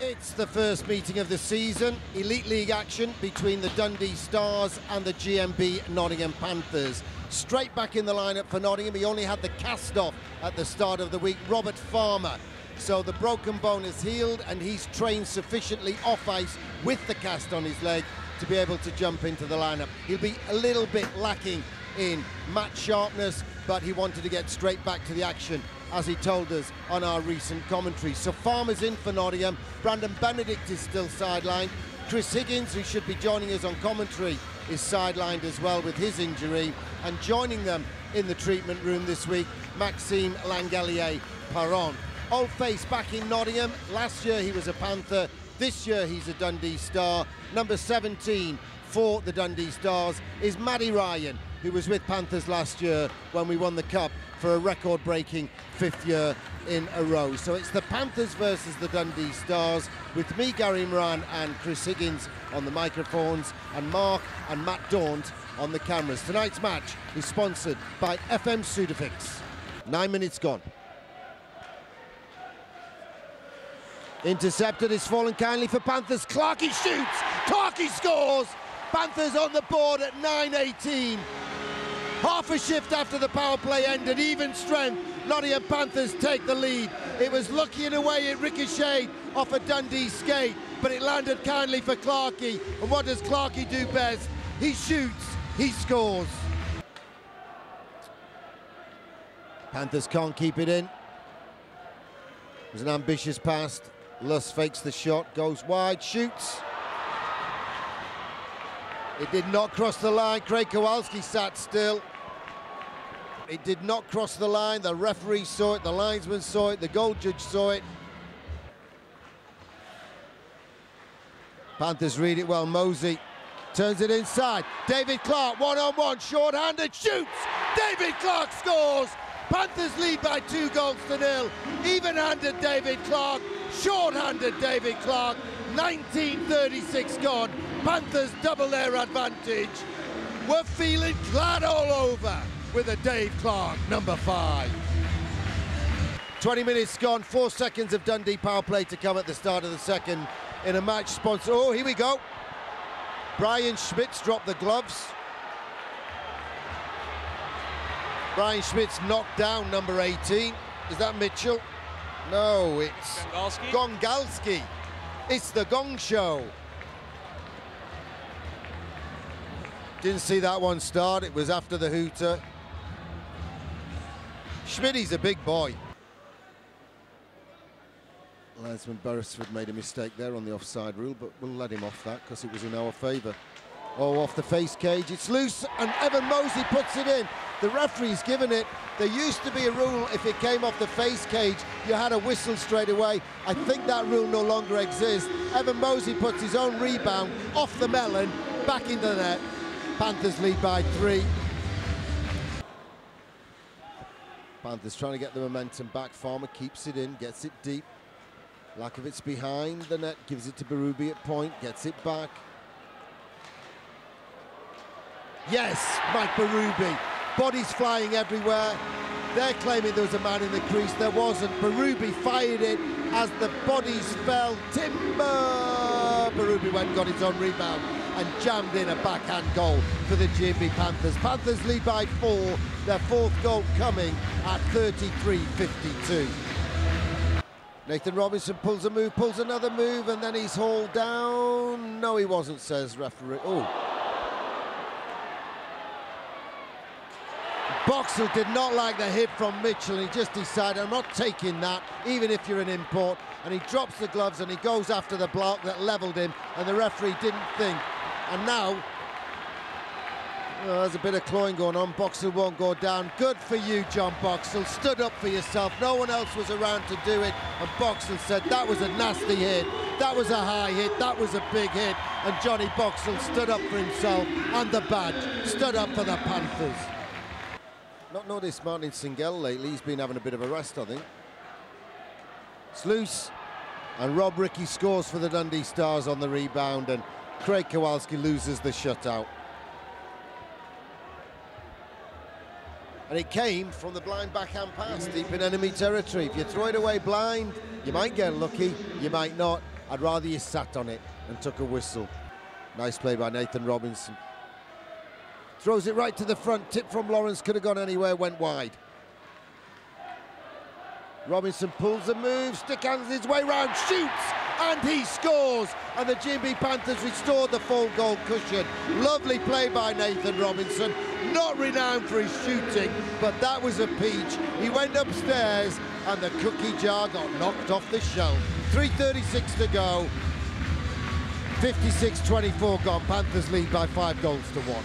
It's the first meeting of the season, Elite League action between the Dundee Stars and the GMB Nottingham Panthers. Straight back in the lineup for Nottingham. He only had the cast off at the start of the week, Robert Farmer. So the broken bone is healed and he's trained sufficiently off ice with the cast on his leg to be able to jump into the lineup. He'll be a little bit lacking in match sharpness, but he wanted to get straight back to the action, as he told us on our recent commentary. So Farmer's in for Nottingham. Brandon Benedict is still sidelined. Chris Higgins, who should be joining us on commentary, is sidelined as well with his injury. And joining them in the treatment room this week, Maxime Langelier-Perron. Old face back in Nottingham. Last year he was a Panther. This year he's a Dundee Star. Number 17 for the Dundee Stars is Matty Ryan, who was with Panthers last year when we won the Cup for a record-breaking 5th year in a row. So it's the Panthers versus the Dundee Stars, with me, Gary Moran, and Chris Higgins on the microphones, and Mark and Matt Daunt on the cameras. Tonight's match is sponsored by FM Sudafix. 9 minutes gone. Intercepted, is fallen kindly for Panthers. Clarkey shoots, Clarkey scores! Panthers on the board at 9:18. Half a shift after the power play ended, even strength. Nottingham Panthers take the lead. It was lucky in a way it ricocheted off a Dundee skate, but it landed kindly for Clarkey. And what does Clarkey do best? He shoots, he scores. Panthers can't keep it in. It was an ambitious pass. Luss fakes the shot, goes wide, shoots. It did not cross the line. Craig Kowalski sat still. It did not cross the line. The referee saw it, the linesman saw it, the goal judge saw it. Panthers read it well. Mosey turns it inside. David Clark, one-on-one, short-handed, shoots! David Clark scores! Panthers lead by 2-0. Even-handed David Clark, short-handed David Clark. 1936 gone. Panthers double their advantage. We're feeling glad all over with a Dave Clark, number 5. 20 minutes gone, 4 seconds of Dundee power play to come at the start of the second in a match sponsor. Oh, here we go. Brian Schmidt's dropped the gloves. Brian Schmidt's knocked down number 18. Is that Mitchell? No, it's Gongalski. It's the Gong Show. Didn't see that one start. It was after the hooter. Schmidt's a big boy. Linesman Beresford made a mistake there on the offside rule, but we'll let him off that because it was in our favour. Oh, off the face cage, it's loose, and Evan Mosey puts it in. The referee's given it. There used to be a rule, if it came off the face cage, you had a whistle straight away. I think that rule no longer exists. Evan Mosey puts his own rebound off the melon, back into the net. Panthers lead by 3. Panthers trying to get the momentum back. Farmer keeps it in, gets it deep. Lakovic's behind the net, gives it to Berube at point, gets it back. Yes, Mike Berube. Bodies flying everywhere. They're claiming there was a man in the crease. There wasn't. Berube fired it as the bodies fell. Timber! Berube went and got his own rebound and jammed in a backhand goal for the GMB Panthers. Panthers lead by 4. Their 4th goal coming at 33-52. Nathan Robinson pulls a move, pulls another move, and then he's hauled down. No, he wasn't, says referee. Oh. Boxall did not like the hit from Mitchell. He just decided, I'm not taking that, even if you're an import. And he drops the gloves and he goes after the block that levelled him, and the referee didn't think. And now, there's a bit of clawing going on. Boxall won't go down. Good for you, John Boxall. Stood up for yourself. No one else was around to do it. And Boxall said, that was a nasty hit. That was a high hit. That was a big hit. And Johnny Boxall stood up for himself and the badge. Stood up for the Panthers. Not noticed Martin Singel lately. He's been having a bit of a rest, I think. It's loose. And Rob Rickey scores for the Dundee Stars on the rebound. And Craig Kowalski loses the shutout. And it came from the blind backhand pass deep in enemy territory. If you throw it away blind, you might get lucky, you might not. I'd rather you sat on it and took a whistle. Nice play by Nathan Robinson. Throws it right to the front. Tip from Lawrence, could have gone anywhere, went wide. Robinson pulls a move, stick hands his way round, shoots, and he scores. And the GMB Panthers restored the full goal cushion. Lovely play by Nathan Robinson. Not renowned for his shooting, but that was a peach. He went upstairs and the cookie jar got knocked off the shelf. 3:36 to go. 56-24 gone. Panthers lead by 5-1.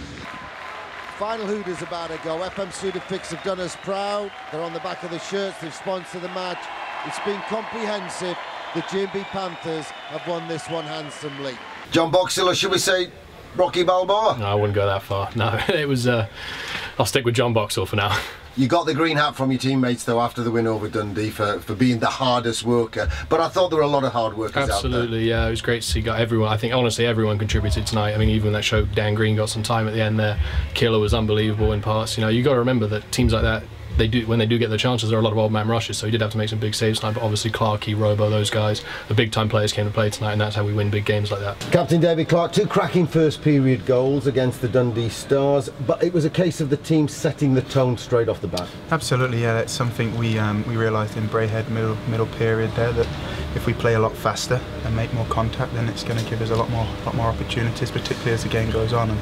Final Hooters about to go. FM Sudafix have done us proud. They're on the back of the shirts. They've sponsored the match. It's been comprehensive. The GMB Panthers have won this one handsomely. John Boxhill, or should we say Rocky Balboa? No, I wouldn't go that far. No, it was. I'll stick with John Boxhill for now. You got the green hat from your teammates, though, after the win over Dundee for being the hardest worker. But I thought there were a lot of hard workers out there. Absolutely, yeah. It was great to see everyone. I think, honestly, everyone contributed tonight. I mean, even that show, Dan Green got some time at the end there. Killer was unbelievable in parts. You know, you got to remember that teams like that, when they do get the chances, there are a lot of old man rushes, so he did have to make some big saves tonight, but obviously Clarkey, Robo, those guys, the big time players came to play tonight, and that's how we win big games like that. Captain David Clark, 2 cracking first period goals against the Dundee Stars, but it was a case of the team setting the tone straight off the bat. Absolutely, yeah, that's something we realised in Braehead middle period there, that if we play a lot faster and make more contact, then it's going to give us a lot more opportunities, particularly as the game goes on, and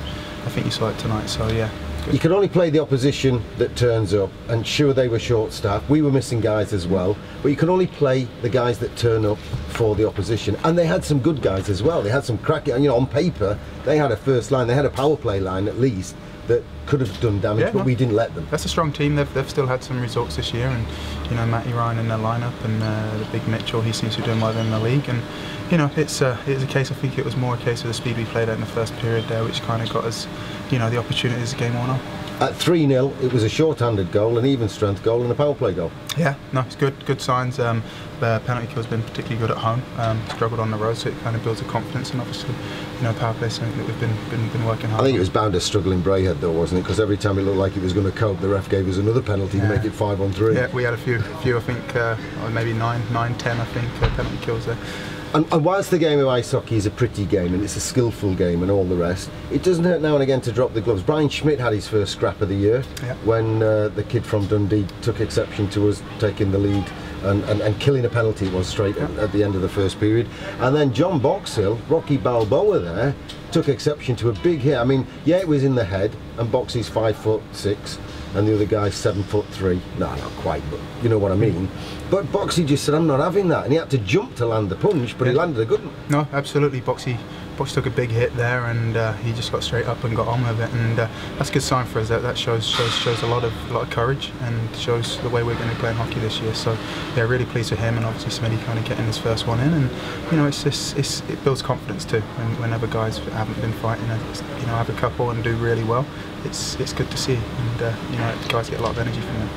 I think you saw it tonight, so yeah. You can only play the opposition that turns up, and sure, they were short-staffed, we were missing guys as well, but you can only play the guys that turn up for the opposition, and they had some good guys as well. They had some cracking, you know, on paper they had a first line, they had a power play line at least that could have done damage, but we didn't let them. That's a strong team. They've still had some results this year, and you know, Matty Ryan in their lineup, and the big Mitchell, he seems to be doing well in the league, and you know, it's a case, I think it was more a case of the speed we played at in the first period there, which kind of got us, you know, the opportunity as the game went on. At 3-0, it was a short-handed goal, an even strength goal, and a power play goal. Yeah, no, it's good signs. The penalty kill's been particularly good at home. Struggled on the road, so it kind of builds a confidence, and obviously, you know, power play is something that we've been working hard on. I think it was bound to struggle in Braehead though, wasn't it? Because every time it looked like it was going to cope, the ref gave us another penalty to make it 5-on-3. Yeah, we had a few I think, maybe 9, 10, I think, penalty kills there. And whilst the game of ice hockey is a pretty game and it's a skillful game and all the rest, it doesn't hurt now and again to drop the gloves. Brian Schmidt had his first scrap of the year when the kid from Dundee took exception to us taking the lead and killing a penalty. It was straight at the end of the first period. And then John Boxhill, Rocky Balboa there, took exception to a big hit. I mean, yeah, it was in the head, and Boxy's 5'6", and the other guy's 7'3". No, not quite, but you know what I mean. But Boxy just said, I'm not having that, and he had to jump to land the punch, but he landed a good one. No, absolutely. Boxy took a big hit there, and he just got straight up and got on with it, and that's a good sign for us. That shows a lot of courage, and shows the way we're going to play in hockey this year. So yeah, really pleased with him, and obviously Smitty kind of getting his first one in, and you know, it builds confidence too. And whenever guys haven't been fighting, you know, have a couple and do really well, it's good to see, and you know, guys get a lot of energy from them.